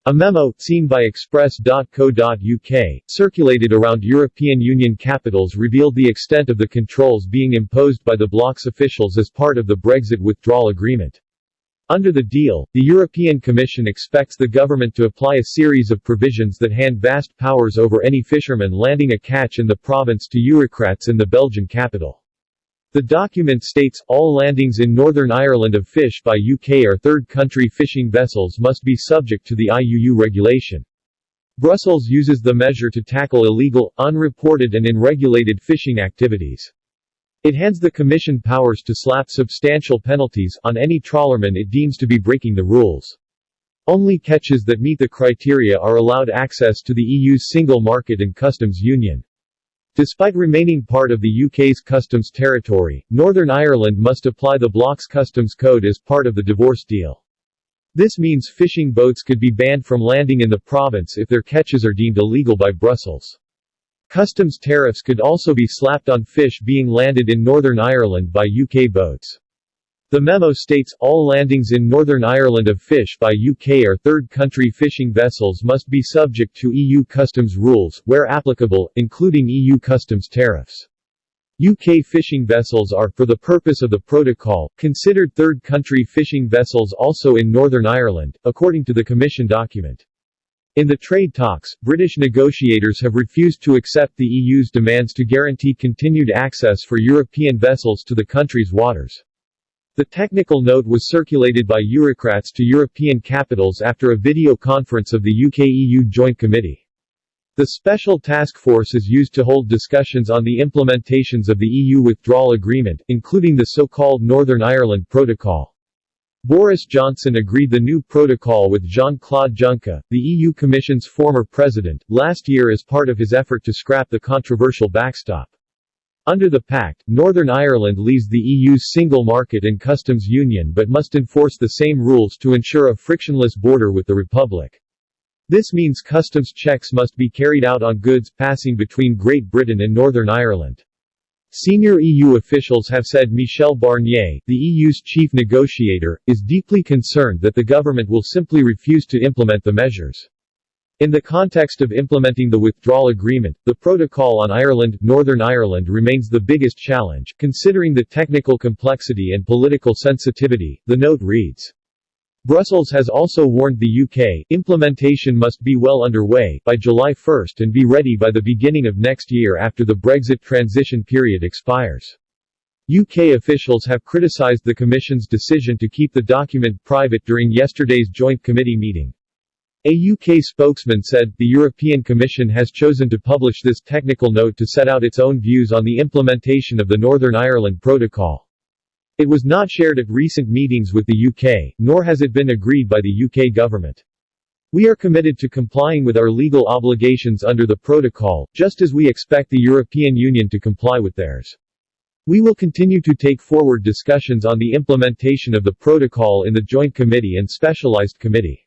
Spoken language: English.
A memo, seen by Express.co.uk, circulated around European Union capitals revealed the extent of the controls being imposed by the bloc's officials as part of the Brexit withdrawal agreement. Under the deal, the European Commission expects the government to apply a series of provisions that hand vast powers over any fisherman landing a catch in the province to bureaucrats in the Belgian capital. The document states, all landings in Northern Ireland of fish by UK or third-country fishing vessels must be subject to the IUU regulation. Brussels uses the measure to tackle illegal, unreported and unregulated fishing activities. It hands the Commission powers to slap substantial penalties on any trawlerman it deems to be breaking the rules. Only catches that meet the criteria are allowed access to the EU's single market and customs union. Despite remaining part of the UK's customs territory, Northern Ireland must apply the bloc's customs code as part of the divorce deal. This means fishing boats could be banned from landing in the province if their catches are deemed illegal by Brussels. Customs tariffs could also be slapped on fish being landed in Northern Ireland by UK boats. The memo states, all landings in Northern Ireland of fish by UK or third-country fishing vessels must be subject to EU customs rules, where applicable, including EU customs tariffs. UK fishing vessels are, for the purpose of the protocol, considered third-country fishing vessels also in Northern Ireland, according to the Commission document. In the trade talks, British negotiators have refused to accept the EU's demands to guarantee continued access for European vessels to the country's waters. The technical note was circulated by bureaucrats to European capitals after a video conference of the UK-EU Joint Committee. The Special Task Force is used to hold discussions on the implementations of the EU withdrawal agreement, including the so-called Northern Ireland Protocol. Boris Johnson agreed the new protocol with Jean-Claude Juncker, the EU Commission's former president, last year as part of his effort to scrap the controversial backstop. Under the pact, Northern Ireland leaves the EU's single market and customs union but must enforce the same rules to ensure a frictionless border with the Republic. This means customs checks must be carried out on goods passing between Great Britain and Northern Ireland. Senior EU officials have said Michel Barnier, the EU's chief negotiator, is deeply concerned that the government will simply refuse to implement the measures. In the context of implementing the withdrawal agreement, the protocol on Ireland, Northern Ireland remains the biggest challenge, considering the technical complexity and political sensitivity, the note reads. Brussels has also warned the UK, implementation must be well underway by July 1 and be ready by the beginning of next year after the Brexit transition period expires. UK officials have criticised the Commission's decision to keep the document private during yesterday's Joint Committee meeting. A UK spokesman said, the European Commission has chosen to publish this technical note to set out its own views on the implementation of the Northern Ireland Protocol. It was not shared at recent meetings with the UK, nor has it been agreed by the UK government. We are committed to complying with our legal obligations under the protocol, just as we expect the European Union to comply with theirs. We will continue to take forward discussions on the implementation of the protocol in the Joint Committee and Specialized Committee.